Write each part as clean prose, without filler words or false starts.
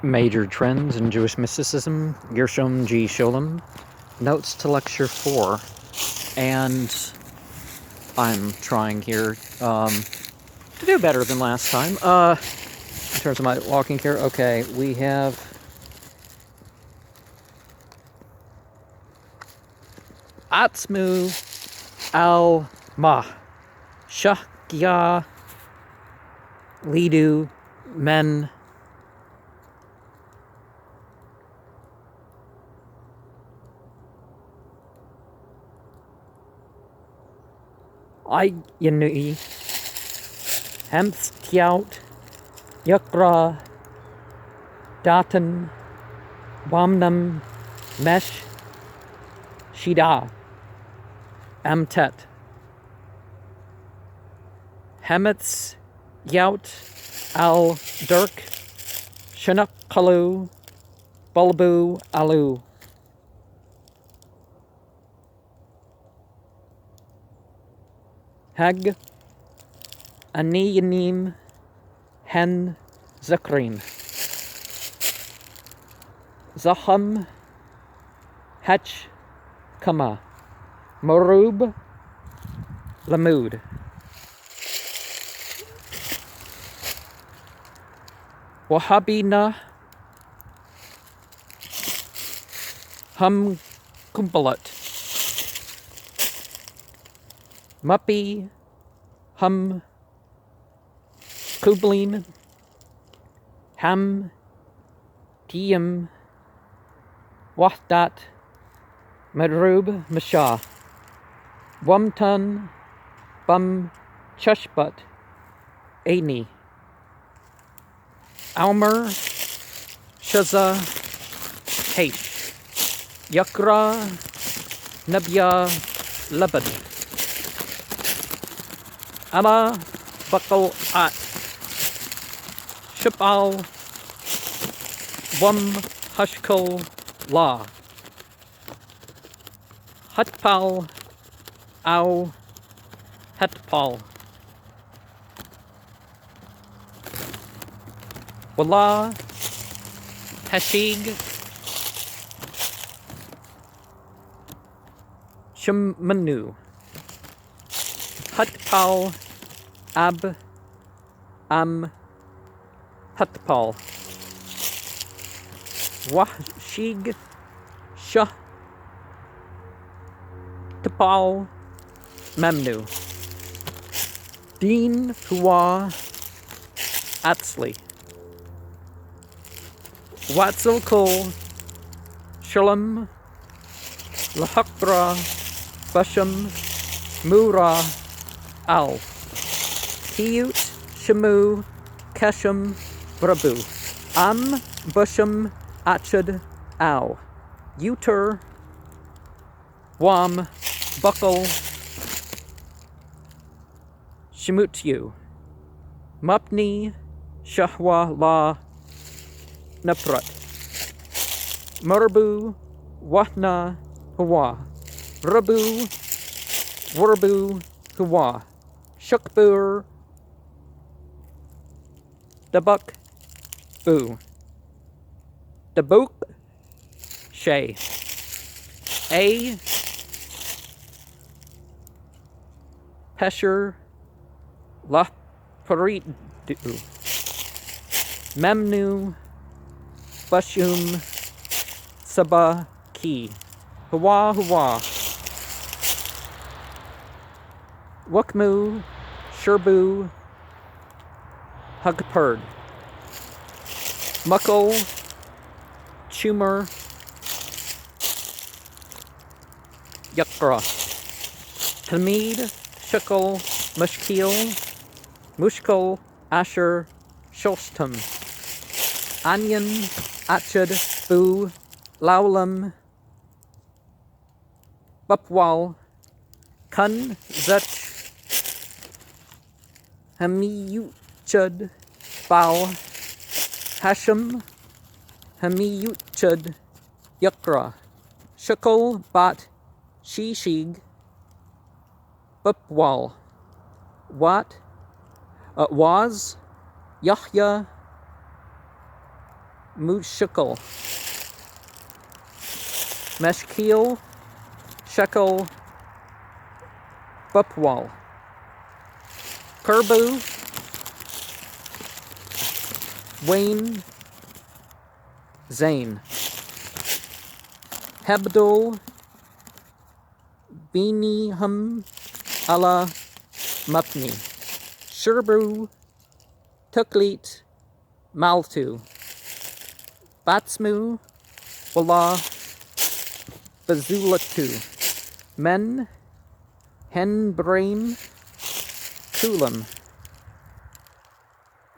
Major Trends in Jewish Mysticism, Gershom G. Scholem, Notes to Lecture 4, and I'm trying here to do better than last time. In terms of my walking here, okay, we have Atzmu al-Ma, Shakya Lidu Men Ayanui Hemstjout Yukra Datan Wamnam Mesh Shida Amtet Hemetz Yout Al Dirk Shinakalu Bulbu Alu Hag Aniyanim Hen Zakrin Zaham Hech Kama Morub Lamud Wahabina Hum Kumbalat Muppy Hum Kublin Ham Tiyam Wahdat Madrub Mashah Wumtun Bum Chushbut Aini Almer Shaza Hesh Yakra Nabya Labad Ama Bakal At Shipal Wum Hushkal La Hutpal Au Hetpal Wala Hashig Shemanu Hutpal Ab Am Hutpal Washig Shah Tapal Memnu Dean Hua Atzli Watzel Kol Shalom Lahakra Basham Mura Al Hiyut Shamu Keshem Brabu Am Busham Achad Au Uter Wam Buckle Shemutyu Mupni Shahwa La Naprat Murbu Wahna Hawa Rabu Wurbu Hawa Shukbur Dabuk Bu Dabuk Shay A Pesher La Paridu Memnu Bashum Saba Ki Hawa Hawa Wukmu Sherbu Hugperd Muckle Chumer Yakra Tamid Shukal Mushkil Mushkal Asher Shostum Onion Achad Bu Laulam Bupwal Kun Zech Hamiyuchad Bal Hashem Hamiyuchad Yakra Shukal Bat Shishig Bupwal Wat was Yahya Mushukal, Meshkil, Shekel, Bupwal, Kerbu, Wayne, Zane, Hebdul, Binihum, Allah, Mupni, Sherbu, Tuklit, Maltu, Batsmu, Wallah, Bazulatu, Men, Henbraim, Kulam,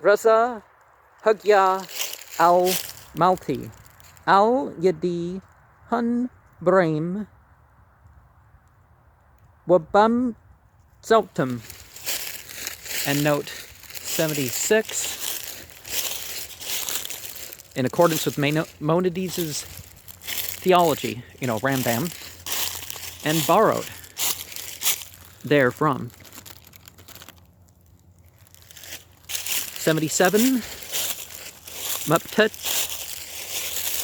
Raza, Hugya, Al-Malti, Al-Yadi, Hun, Braim, Wabam, Zeltum, and note 76, in accordance with Maimonides' theology, Rambam, and borrowed therefrom. 77, Muptut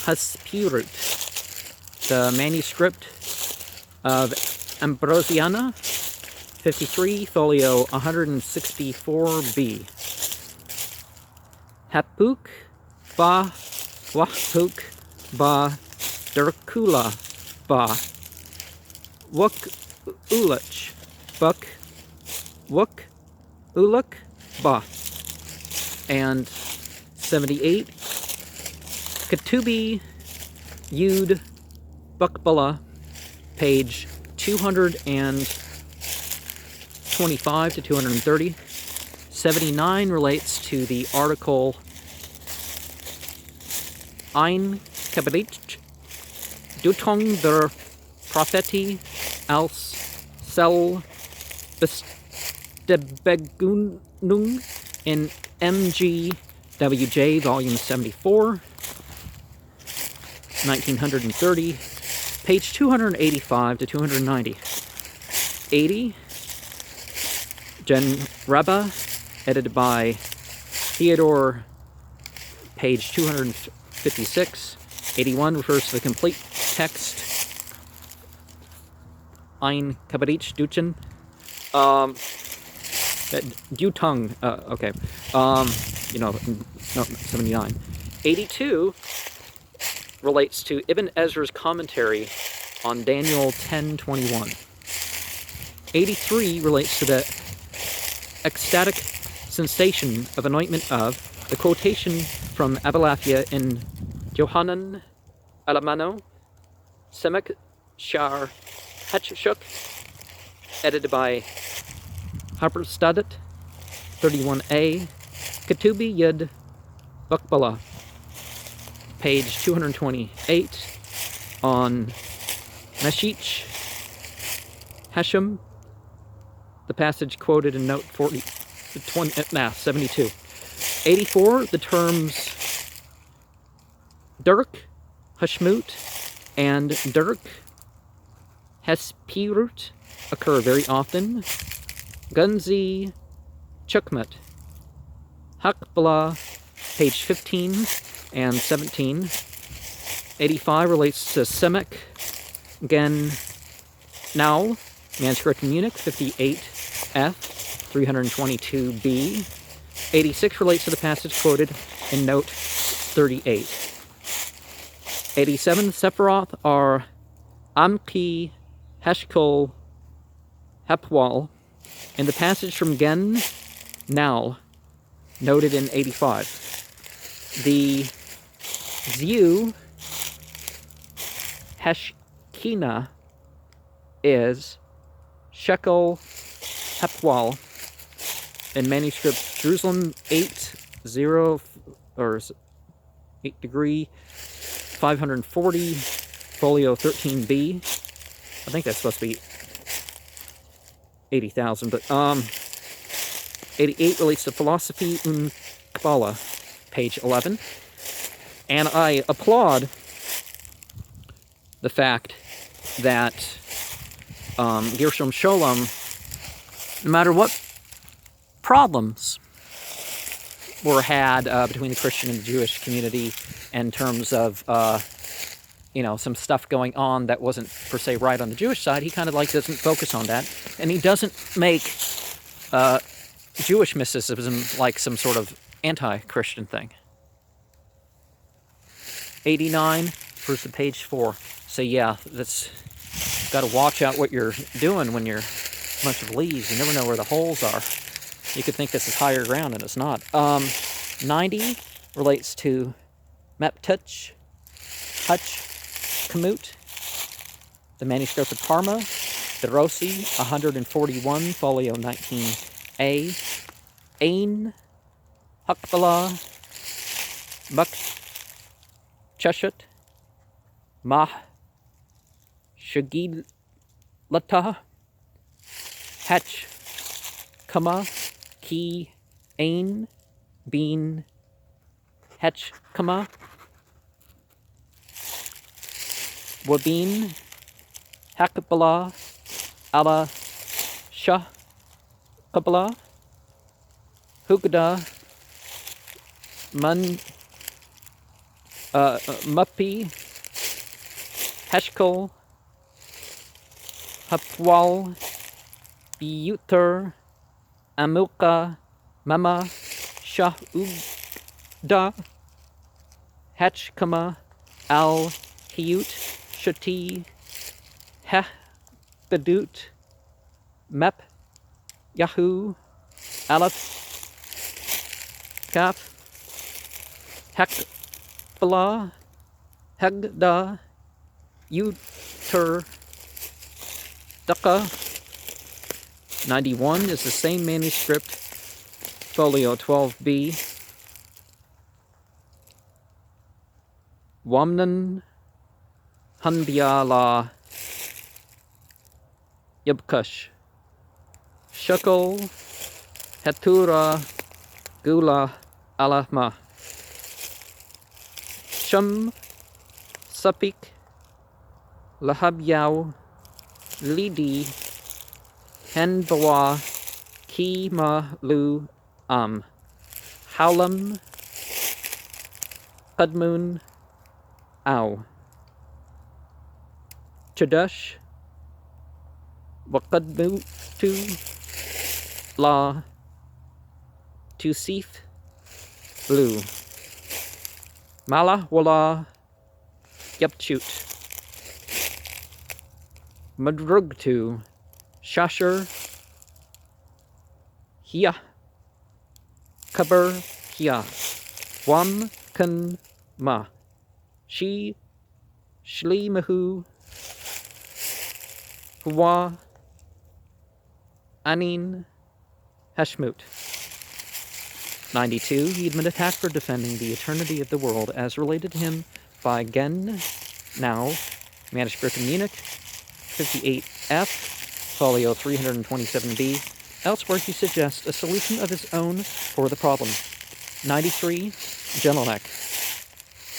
Haspurut, the manuscript of Ambrosiana, 53, folio 164b. Hapuk ba Wahpuk ba Derkula ba Wuk Ulach Buk Wuk Uluk ba. And 78, Ketubi Yud Bukbala, page 225 to 230. 79 relates to the article Ein Kabrit Dutong der Propheti als Sel Bestebegunung in MGWJ, volume 74, 1930, page 285 to 290. 80, Gen Rabba, edited by Theodore, page 256. 81 refers to the complete text, Ein Kabrit Duchen. Dutung, okay. No, 79. 82 relates to Ibn Ezra's commentary on Daniel 10:21. 83 relates to the ecstatic sensation of anointment of the quotation from Abalathia in Johanan Alamano, Semek Shar Hatshuk, edited by Harperstadt, 31a, Ketubi Yud Bukbala, page 228, on Meshich Hashem, the passage quoted in note 72. 84, the terms Dirk, Hashmut, and Dirk, Hespirut occur very often. Gunzi Chukmat, Hakbala, page 15 and 17. 85 relates to Semek, Gen Naul, manuscript in Munich, 58f, 322b. 86 relates to the passage quoted in note 38. 87, Sephiroth are Amki, Heshkol, Hepwal, in the passage from Gen Naul, noted in 85. The Ziu Heshkina is Shekel Hepwal in manuscript Jerusalem 8 degree 540, folio 13b. I think that's supposed to be 80,000, but 88 relates to philosophy und Kabbalah, page 11. And I applaud the fact that Gershom Scholem, no matter what problems were had between the Christian and the Jewish community in terms of, some stuff going on that wasn't per se right on the Jewish side. He kind of doesn't focus on that. And he doesn't make Jewish mysticism like some sort of anti-Christian thing. 89 versus page 4. So yeah, that's got to watch out what you're doing when you're a bunch of leaves. You never know where the holes are. You could think this is higher ground, and it's not. 90 relates to Meptuch, Hutch, Kamut, the manuscript of Parma, Derosi, 141, folio 19a, Ain, Hakbala, Muk, Cheshut, Mah, Shagilata, Hatch, Kama, Ki, Ain, Bean, Hatch, Kama, Wabin, Hakbala, Ala, Shah, Kabbalah, Hugada, Muppi, Heshkol, Hapwal, Biyuter, Amilka, Mama, Shahugda, Hatchkama, Al, Hiyut, Shati, Heh, Bedut, Mep, Yahoo, Aleph, Kaf, Hekbala, Hegda, Uter, Daka. 91 is the same manuscript, folio 12b. Wamnan, Hanbiala, Yabkush, Shukal, Hetura, Gula, Alahma, Shum, Sapik, Lahabyao, Lidi, Henbawa, Kima Lu Howlam, Pudmoon, Ow, Chadush, Wakadmutu, La, Tusif, Blue, Mala Wala, Yapchut, Madrugtu, Shasher, Hia, Kaber, Hia, Wam, Kun, Ma, She, Shli Mahu, Hua, Anin, Hashmut. 92. He had been attacked for defending the eternity of the world as related to him by Gen, now, manuscript in Munich, 58f, folio 327b. Elsewhere, he suggests a solution of his own for the problem. 93. Jelinek.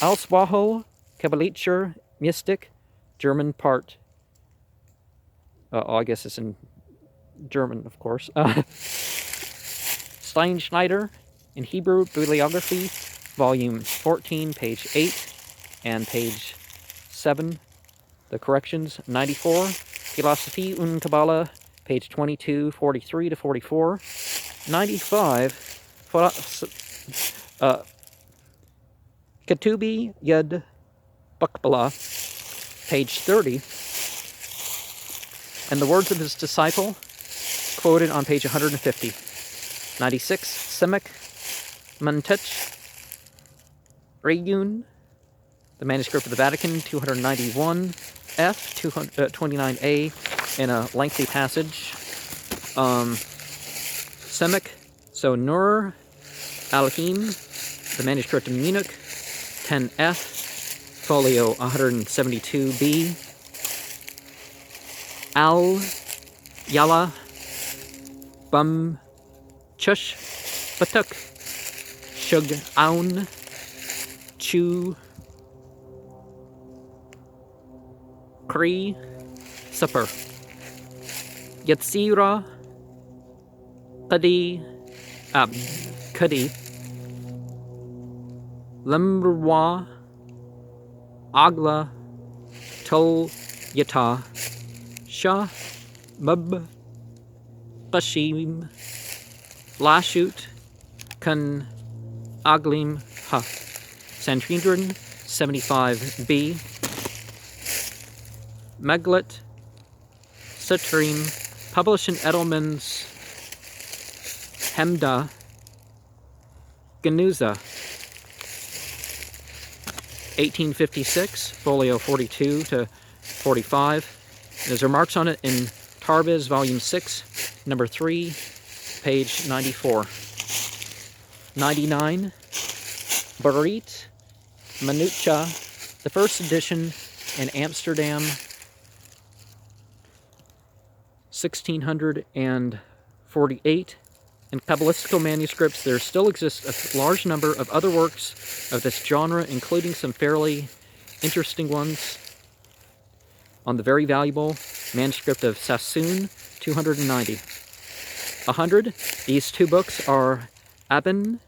Alswaho, Kabbalitcher, Mystic, German part. I guess it's in German, of course. Steinschneider, in Hebrew Bibliography, volume 14, page 8, and page 7. The corrections, 94. Philosophie und Kabbalah, page 22, 43 to 44. 95. Ketubi Yud Bakbala, page 30. And the words of his disciple, quoted on page 150. 96. Semek Mantech Rayun, the manuscript of the Vatican, 291 F, 29A, in a lengthy passage. Semek, so Nur Alhim, the manuscript in Munich, 10F, folio 172B. Al Yala Bum Chush Batuk Shug Aun Chu Kri Supper Yatsira Kadi Kadi Lemrwa, Agla, Tol Yata, Shah, Mub, Bashim, Lashut, Kun, Aglim, Ha. Sanhedrin 75b, Meglet, Sutrim, published in Edelman's Hemda, Genuza, 1856, folio 42 to 45. There's remarks on it in Tarbiz, volume 6, number 3, page 94. 99, Barit, Manucha, the first edition in Amsterdam, 1648. In Kabbalistical manuscripts, there still exists a large number of other works of this genre, including some fairly interesting ones on the very valuable manuscript of Sassoon, 290. 100. These two books are Aben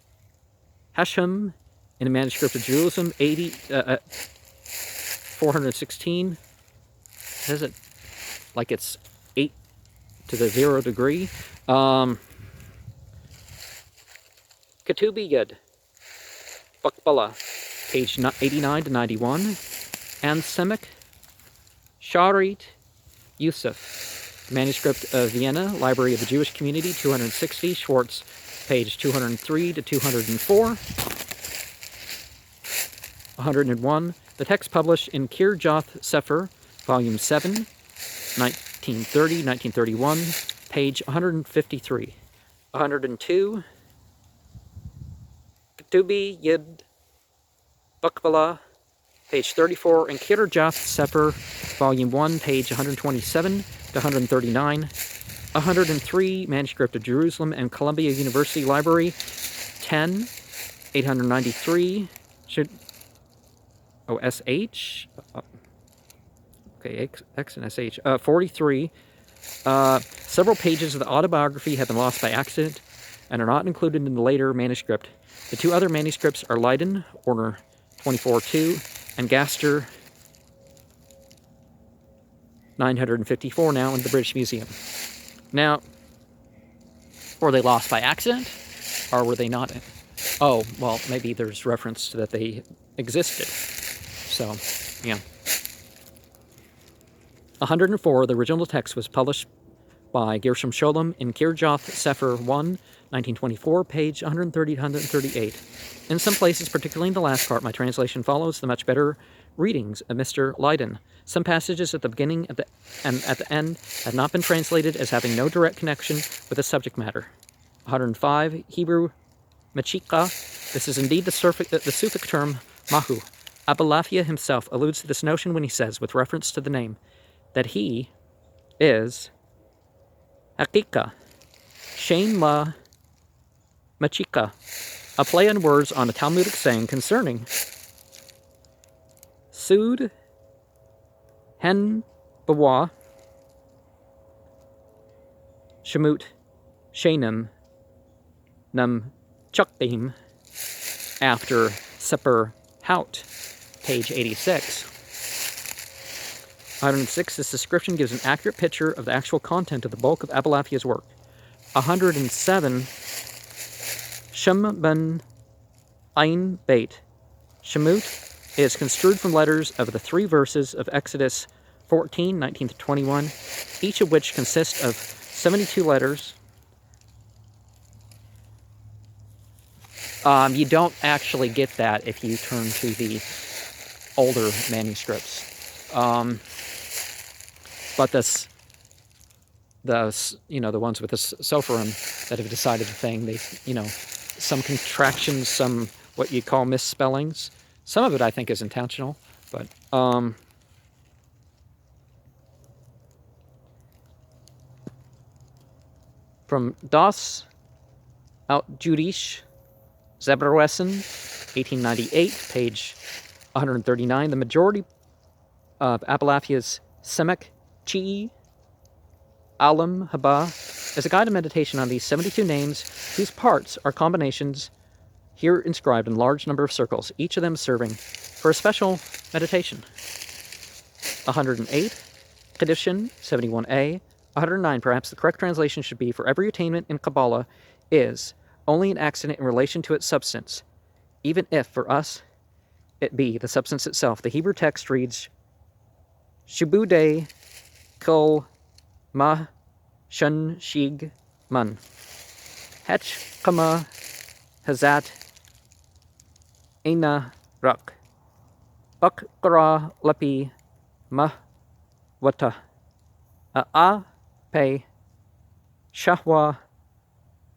Hashem in a manuscript of Jerusalem, 416. Says it like it's 8 to the 0 degree. Katubi Yud, Bakbala, page 89 to 91. And Semek Sharit Yusuf, manuscript of Vienna, Library of the Jewish Community, 260, Schwartz, page 203 to 204. 101. The text published in Kirjath Sefer, volume 7, 1930, 1931, page 153. 102. Ketubi Yid Bakbala, page 34, and Kirjath Sefer, volume 1, page 127 to 139. 103, manuscript of Jerusalem and Columbia University Library, 10, 893, SH? Okay, X and SH. 43. Several pages of the autobiography have been lost by accident and are not included in the later manuscript. The two other manuscripts are Leiden, order 24-2, and Gaster, 954, now in the British Museum. Now, were they lost by accident, or were they not? Oh, well, maybe there's reference to that they existed. So, yeah. 104, the original text was published by Gershom Scholem in Kirjath Sefer 1, 1924, page 130 to 138. In some places, particularly in the last part, my translation follows the much better readings of Mr. Leiden. Some passages at the beginning and at the end have not been translated as having no direct connection with the subject matter. 105, Hebrew Machika. This is indeed the Sufic term Mahu. Abulafia himself alludes to this notion when he says, with reference to the name, that he is Hakika, Shein La Machika, a play on words on a Talmudic saying concerning Sud Hen Bawa Shemut Shainim Num Chukdim after Seper Haut, page 86. 106, this description gives an accurate picture of the actual content of the bulk of Abulafia's work. 107, Shem ben Ein Beit. Shemut is construed from letters of the 3 verses of Exodus 14, 19 to 21, each of which consists of 72 letters. You don't actually get that if you turn to the older manuscripts. But the ones with the Sophorim that have decided the thing, they, some contractions, some what you call misspellings. Some of it I think is intentional, but from Das Out Judish Zebrewessen, 1898, page 139, the majority of Abulafia's Semek Chi Alam Haba is a guided meditation on these 72 names whose parts are combinations here inscribed in large number of circles, each of them serving for a special meditation. 108, Kedushin, 71a. 109, perhaps the correct translation should be, for every attainment in Kabbalah is only an accident in relation to its substance, even if, for us, it be the substance itself. The Hebrew text reads, Shibudei kol ma shun shig man. Hech kama hazat ena rak. Bakra lapi ma wata. A pe shahwa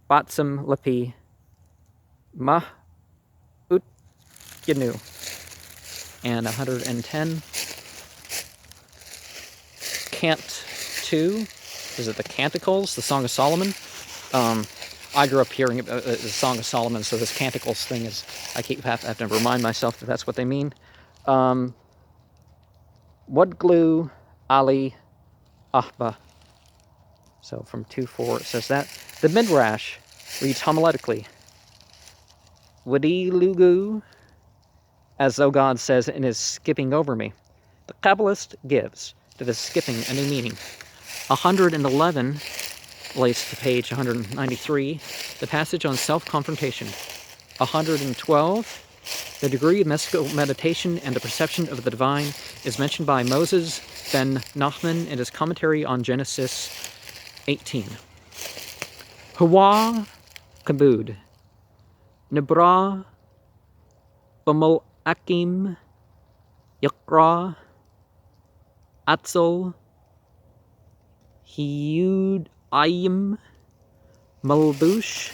batsam lapi ma ut yanu. And 110, Cant 2, is it the Canticles, the Song of Solomon? I grew up hearing the Song of Solomon, so this Canticles thing is, I have to remind myself that that's what they mean. Wadglu Ali Ahba. So from 2:4 it says that. The Midrash reads homiletically, Wadi Lugu, as though God says in his skipping over me. The Kabbalist gives to this skipping a new meaning. 111 relates to page 193, the passage on self-confrontation. 112, the degree of mystical meditation and the perception of the divine is mentioned by Moses ben Nachman in his commentary on Genesis 18. Hawa Kabud, Nibra Bamul Akim, Yakra, Atzel, Hiyud Ayim, Malbush,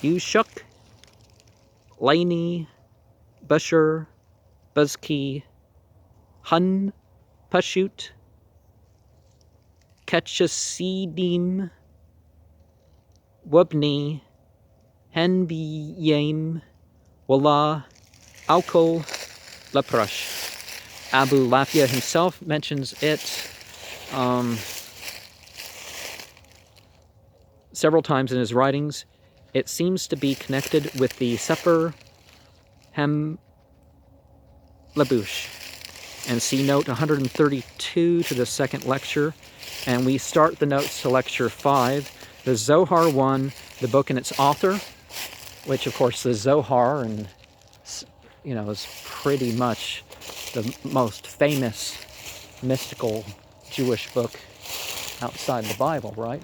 Yushuk, Laini, Busher, Buzki, Hun, Pashut, Ketchasidim, Wubni, Henbiyam, Wallah, Alkol Leprush. Abu Lafia himself mentions it several times in his writings. It seems to be connected with the Sefer Hem Labush. And see note 132 to the second lecture. And we start the notes to lecture 5. The Zohar 1, the book and its author, which of course the Zohar and is pretty much the most famous mystical Jewish book outside the Bible, right?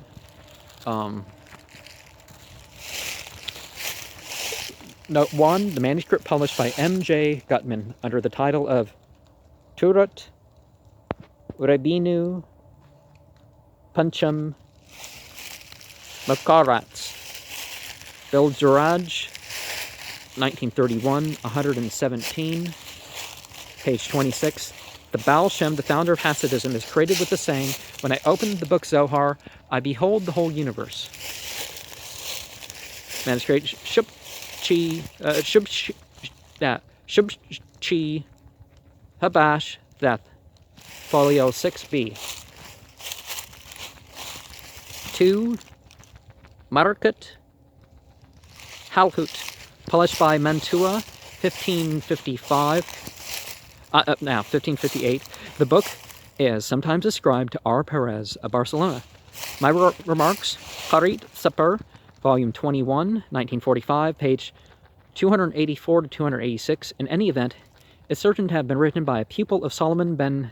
Note 1, the manuscript published by M.J. Gutman under the title of Turat Rabinu Pancham Makarats, Beljaraj, 1931, 117, page 26. The Baal Shem, the founder of Hasidism, is created with the saying, when I open the book Zohar, I behold the whole universe. Manuscript Shubchi Habash Theth, folio 6b. 2. Market Halhut, published by Mantua, 1558. The book is sometimes ascribed to R. Perez of Barcelona. My remarks, Harit Sapir, volume 21, 1945, page 284 to 286. In any event, it's certain to have been written by a pupil of Solomon ben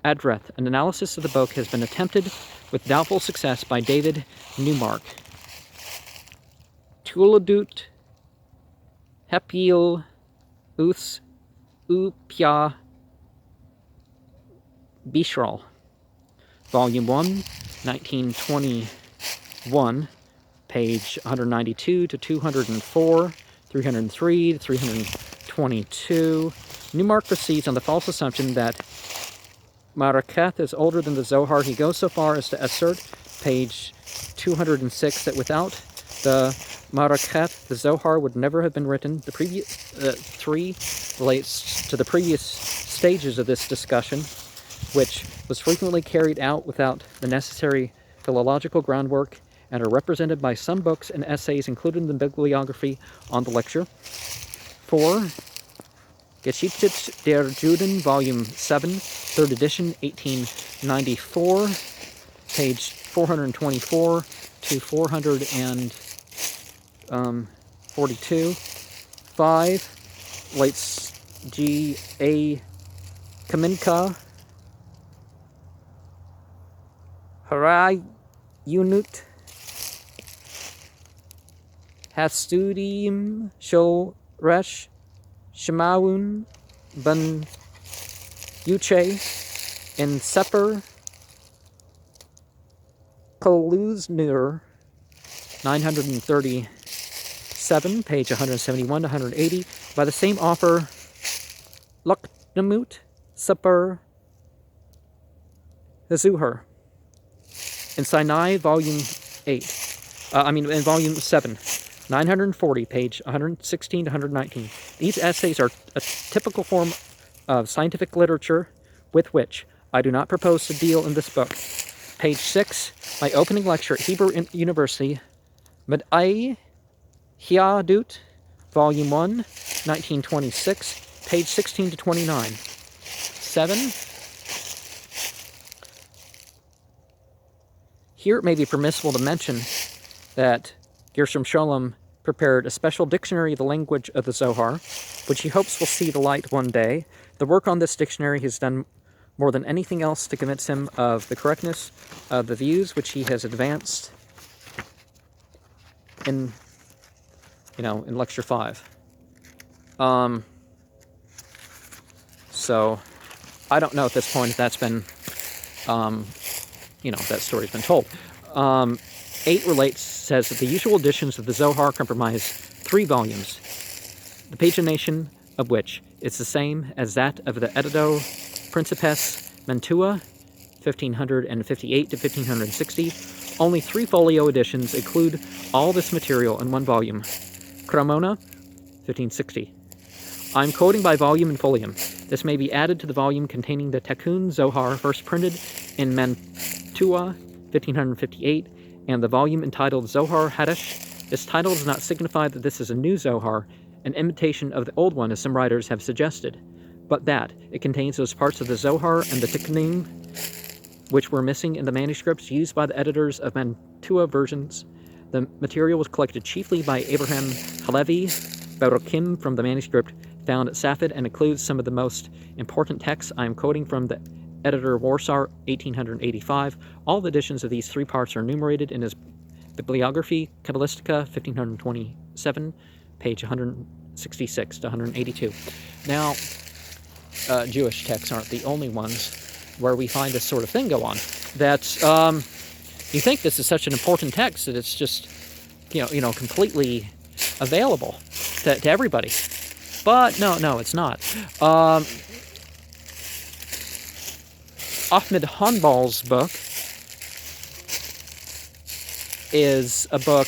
Adreth. An analysis of the book has been attempted with doubtful success by David Newmark. Tuladut Hepil Uths Upya Bishral, volume 1, 1921, page 192 to 204, 303 to 322. Newmark proceeds on the false assumption that Marakath is older than the Zohar. He goes so far as to assert, page 206, that without the Marakath, the Zohar would never have been written. The previous 3 relates to the previous stages of this discussion, which was frequently carried out without the necessary philological groundwork and are represented by some books and essays included in the bibliography on the lecture. 4. Geschichte der Juden, Volume 7, 3rd edition, 1894, page 424 to 442. 5. Leitz G. A. Kaminka, Harai Unut, Hastudim Shol Resh, Shemaun Ben Yuche, in Sepper Koluzner, 937, page 171 to 180, by the same author, Luknamut Sepper Hazuher, in Sinai, volume 8. In volume 7, 940, page 116 to 119. These essays are a typical form of scientific literature with which I do not propose to deal in this book. Page 6, my opening lecture at Hebrew University, Med'ai Hiadut, volume 1, 1926, page 16 to 29. 7. Here it may be permissible to mention that Gershom Scholem prepared a special dictionary of the language of the Zohar, which he hopes will see the light one day. The work on this dictionary has done more than anything else to convince him of the correctness of the views which he has advanced in Lecture 5. So, I don't know at this point if that's been, that story's been told. 8 says that the usual editions of the Zohar comprise 3 volumes, the pagination of which is the same as that of the Edito Principes Mantua, 1558 to 1560. Only 3 folio editions include all this material in one volume. Cremona, 1560. I'm quoting by volume and folium. This may be added to the volume containing the Tikkun Zohar, first printed in Mantua, 1558, and the volume entitled Zohar Hadash. This title does not signify that this is a new Zohar, an imitation of the old one, as some writers have suggested, but that it contains those parts of the Zohar and the Tikkunim which were missing in the manuscripts used by the editors of Mantua versions. The material was collected chiefly by Abraham Halevi Baruchim from the manuscript found at Safed and includes some of the most important texts. I am quoting from the editor Warsaw, 1885. All the editions of these 3 parts are enumerated in his Bibliography Kabbalistica, 1527, page 166 to 182. Now, Jewish texts aren't the only ones where we find this sort of thing go on. That you think this is such an important text that it's just, completely available to everybody. But no, it's not. Ahmed Hanbal's book is a book,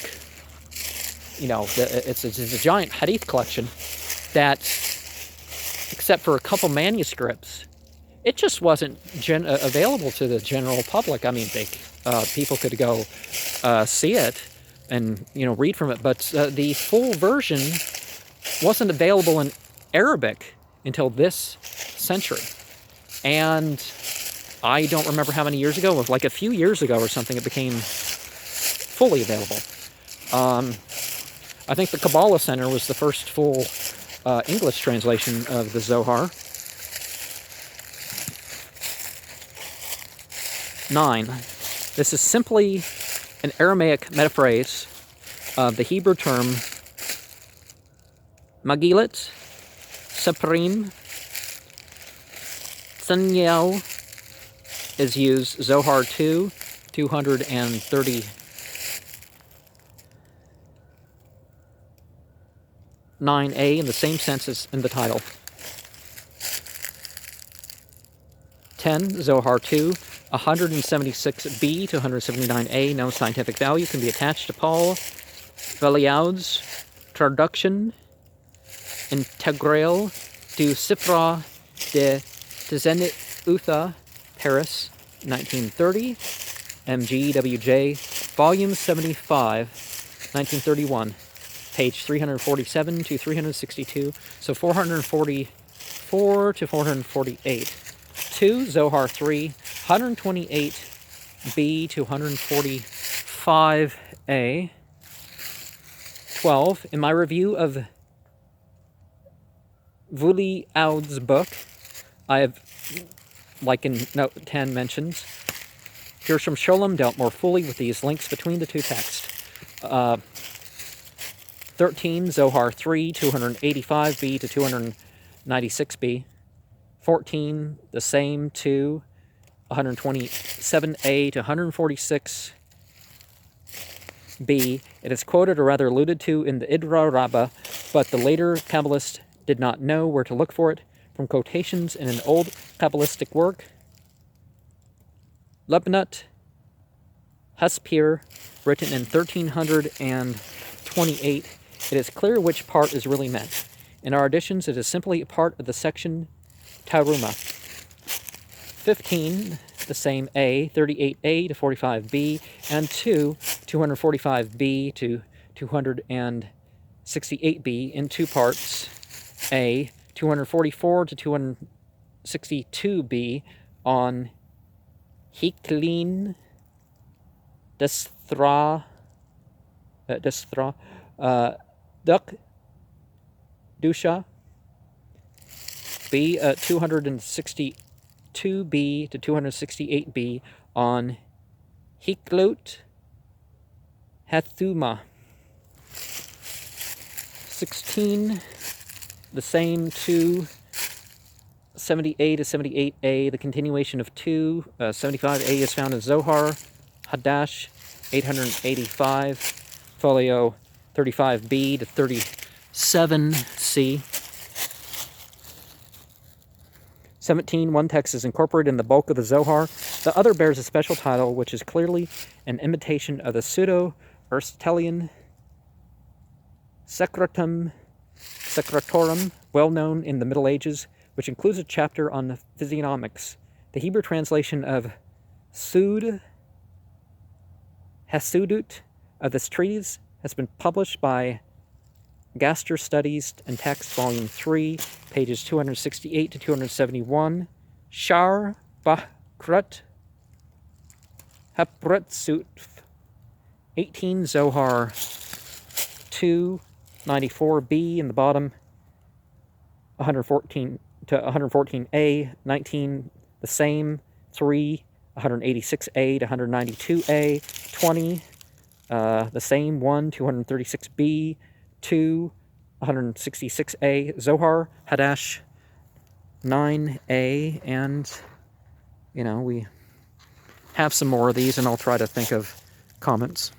it's a giant hadith collection that, except for a couple manuscripts, it just wasn't available to the general public. I mean, people could go see it and, read from it, but the full version wasn't available in Arabic until this century. And I don't remember how many years ago, it was like a few years ago or something, it became fully available. I think the Kabbalah Center was the first full English translation of the Zohar. 9. This is simply an Aramaic metaphrase of the Hebrew term Magilit, Seprim, Tzaniel is used, Zohar 2, 239a in the same sense as in the title. 10, Zohar 2, 176b to 179a, no scientific value, can be attached to Paul Valiaud's traduction intégrale du Sifra de Tizenit Utha, Paris, 1930, MGWJ Volume 75, 1931, page 347 to 362, so 444 to 448. 2, Zohar 3, 128b to 145a. 12, in my review of Vuli Aud's book, I have, like in note 10 mentions, Gershom Scholem dealt more fully with these links between the two texts. 13, Zohar 3, 285b to 296b. 14, the same 2, 127a to 146b. It is quoted or rather alluded to in the Idra Rabbah, but the later Kabbalists did not know where to look for it. From quotations in an old Kabbalistic work, Lebnut Haspir, written in 1328, it is clear which part is really meant. In our editions, it is simply a part of the section Taruma. 15, the same A, 38a to 45b, and 2, 245b to 268b in two parts. A, 244 to 262b on Hiklin Desthra Duk Dusha. B, 262b to 268b on Hiklut Hathuma. 16, the same 2, 70a to 78a, the continuation of 2, 75a is found in Zohar, Hadash, 885, folio 35b to 37c. 17, one text is incorporated in the bulk of the Zohar. The other bears a special title, which is clearly an imitation of the pseudo-Aristotelian Secretorum, well known in the Middle Ages, which includes a chapter on physiognomics. The Hebrew translation of Sud Hasudut of this treatise has been published by Gaster Studies and Text, Volume 3, pages 268 to 271. Shar Bakrut Hapretsut 18, Zohar 2, 94b in the bottom, 114 to 114a, 19 the same, 3, 186a to 192a, 20, the same, 1, 236b, 2, 166a, Zohar, Hadash, 9a, and, we have some more of these, and I'll try to think of comments.